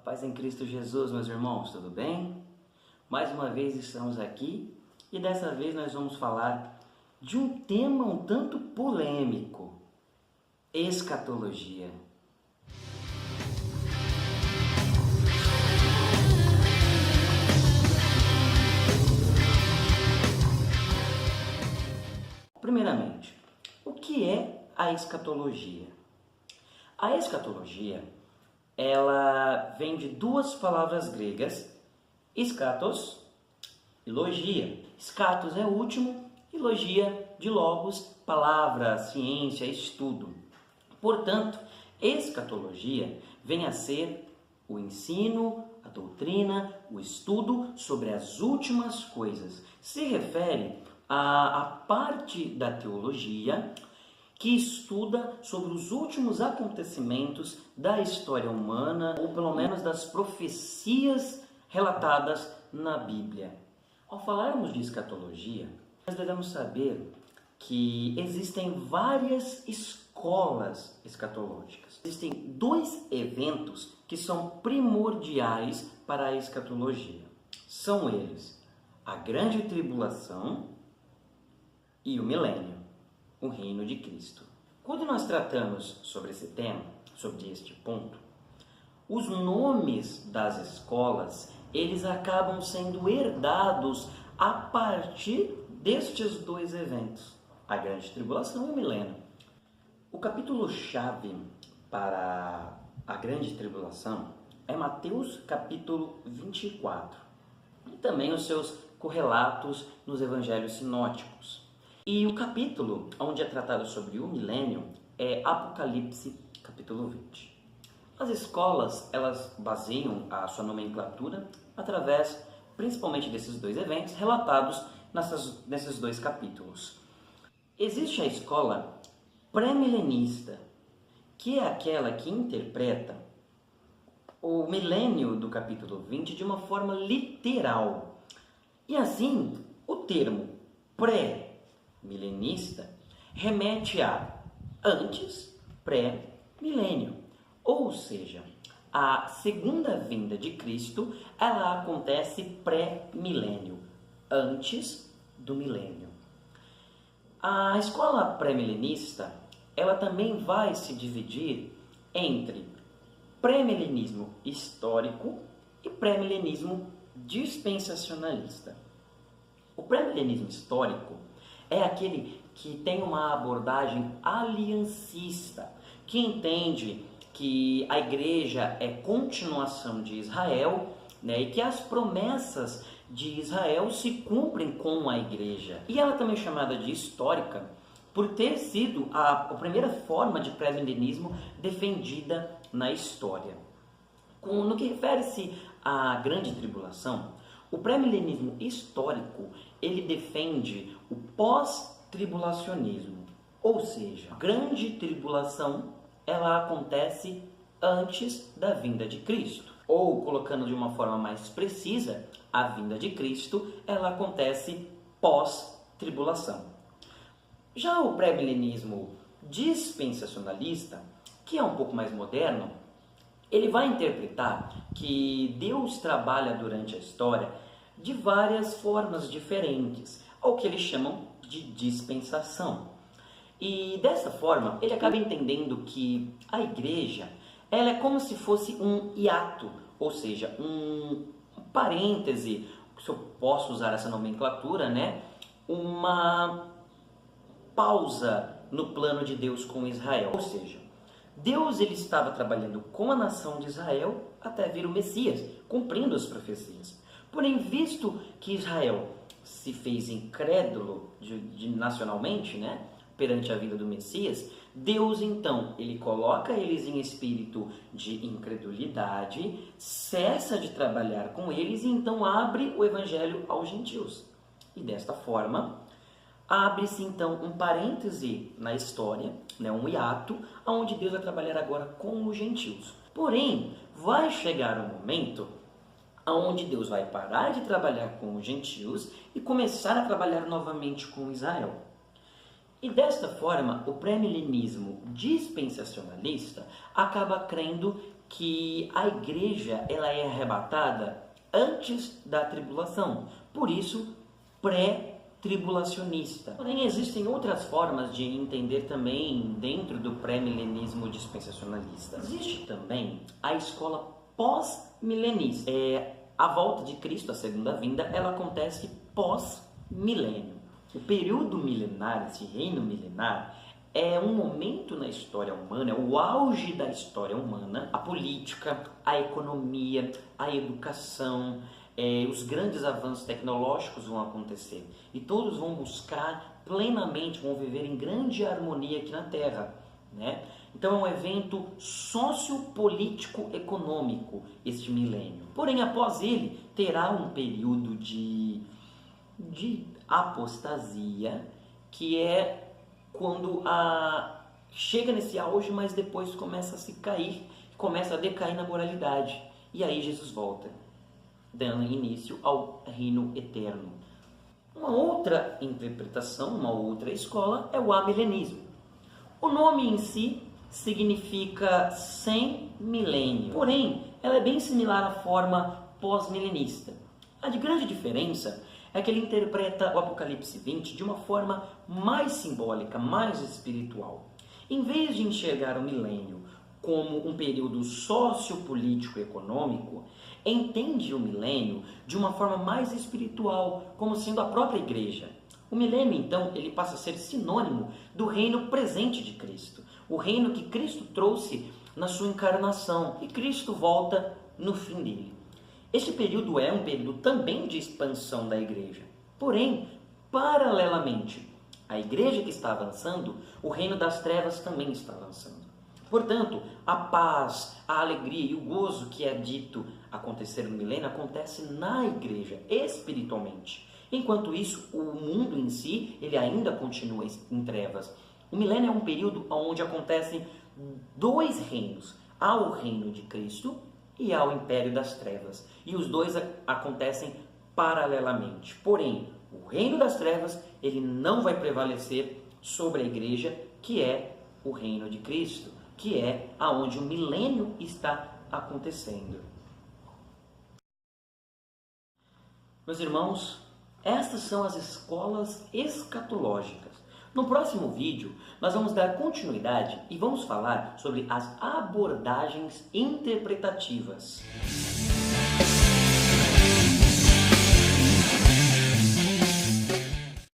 A paz em Cristo Jesus, meus irmãos, tudo bem? Mais uma vez estamos aqui e dessa vez nós vamos falar de um tema um tanto polêmico: escatologia. Primeiramente, o que é a escatologia? A escatologia, ela vem de duas palavras gregas, skatos e logia. Skatos é o último e logia de logos, palavra, ciência, estudo. Portanto, escatologia vem a ser o ensino, a doutrina, o estudo sobre as últimas coisas. Se refere à parte da teologia que estuda sobre os últimos acontecimentos da história humana, ou pelo menos das profecias relatadas na Bíblia. Ao falarmos de escatologia, nós devemos saber que existem várias escolas escatológicas. Existem dois eventos que são primordiais para a escatologia. São eles a Grande Tribulação e o Milênio, o reino de Cristo. Quando nós tratamos sobre esse tema, sobre este ponto, os nomes das escolas, eles acabam sendo herdados a partir destes dois eventos, a Grande Tribulação e o Milênio. O capítulo-chave para a Grande Tribulação é Mateus capítulo 24 e também os seus correlatos nos evangelhos sinóticos. E o capítulo onde é tratado sobre o milênio é Apocalipse, capítulo 20. As escolas, elas baseiam a sua nomenclatura através, principalmente, desses dois eventos relatados nesses dois capítulos. Existe a escola pré-milenista, que é aquela que interpreta o milênio do capítulo 20 de uma forma literal. E assim, o termo pré-milenista remete a antes, pré-milênio. Ou seja, a segunda vinda de Cristo, ela acontece pré-milênio, antes do milênio. A escola pré-milenista, ela também vai se dividir entre pré-milenismo histórico e pré-milenismo dispensacionalista. O pré-milenismo histórico é aquele que tem uma abordagem aliancista, que entende que a igreja é continuação de Israel, né, e que as promessas de Israel se cumprem com a igreja. E ela também é chamada de histórica por ter sido a primeira forma de pré-milenismo defendida na história. No que refere-se à Grande Tribulação, o pré-milenismo histórico, ele defende o pós-tribulacionismo, ou seja, a Grande Tribulação, ela acontece antes da vinda de Cristo. Ou, colocando de uma forma mais precisa, a vinda de Cristo, ela acontece pós-tribulação. Já o pré-milenismo dispensacionalista, que é um pouco mais moderno, ele vai interpretar que Deus trabalha durante a história de várias formas diferentes, ou que eles chamam de dispensação. E dessa forma, ele acaba entendendo que a igreja, ela é como se fosse um hiato, ou seja, um parêntese, se eu posso usar essa nomenclatura, né? Uma pausa no plano de Deus com Israel. Ou seja, Deus, ele estava trabalhando com a nação de Israel até vir o Messias, cumprindo as profecias. Porém, visto que Israel se fez incrédulo nacionalmente, né, perante a vinda do Messias, Deus, então, ele coloca eles em espírito de incredulidade, cessa de trabalhar com eles e então abre o evangelho aos gentios. E desta forma, abre-se então um parêntese na história, né, um hiato, onde Deus vai trabalhar agora com os gentios. Porém, vai chegar um momento onde Deus vai parar de trabalhar com os gentios e começar a trabalhar novamente com Israel. E desta forma, o pré-milenismo dispensacionalista acaba crendo que a igreja ela é arrebatada antes da tribulação, por isso pré-tribulacionista. Porém, existem outras formas de entender também dentro do pré-milenismo dispensacionalista. Existe também a escola pós-milenista. A volta de Cristo, a segunda vinda, ela acontece pós-milênio. O período milenar, esse reino milenar, é um momento na história humana, é o auge da história humana, a política, a economia, a educação, os grandes avanços tecnológicos vão acontecer e todos vão buscar plenamente, vão viver em grande harmonia aqui na Terra, né? Então é um evento sociopolítico-econômico este milênio. Porém, após ele, terá um período de apostasia, que é quando chega nesse auge, mas depois começa a se cair, começa a decair na moralidade. E aí Jesus volta, dando início ao reino eterno. Uma outra interpretação, uma outra escola é o amilenismo. O nome em si significa sem milênio, porém ela é bem similar à forma pós-milenista. A de grande diferença é que ele interpreta o Apocalipse 20 de uma forma mais simbólica, mais espiritual. Em vez de enxergar o milênio como um período sociopolítico-econômico, entende o milênio de uma forma mais espiritual, como sendo a própria igreja. O milênio, então, ele passa a ser sinônimo do reino presente de Cristo, o reino que Cristo trouxe na sua encarnação, e Cristo volta no fim dele. Este período é um período também de expansão da igreja. Porém, paralelamente à igreja que está avançando, o reino das trevas também está avançando. Portanto, a paz, a alegria e o gozo que é dito acontecer no milênio acontece na igreja, espiritualmente. Enquanto isso, o mundo em si, ele ainda continua em trevas. O milênio é um período onde acontecem dois reinos. Há o reino de Cristo e ao império das trevas. E os dois acontecem paralelamente. Porém, o reino das trevas, ele não vai prevalecer sobre a igreja, que é o reino de Cristo, que é aonde o milênio está acontecendo. Meus irmãos, estas são as escolas escatológicas. No próximo vídeo, nós vamos dar continuidade e vamos falar sobre as abordagens interpretativas.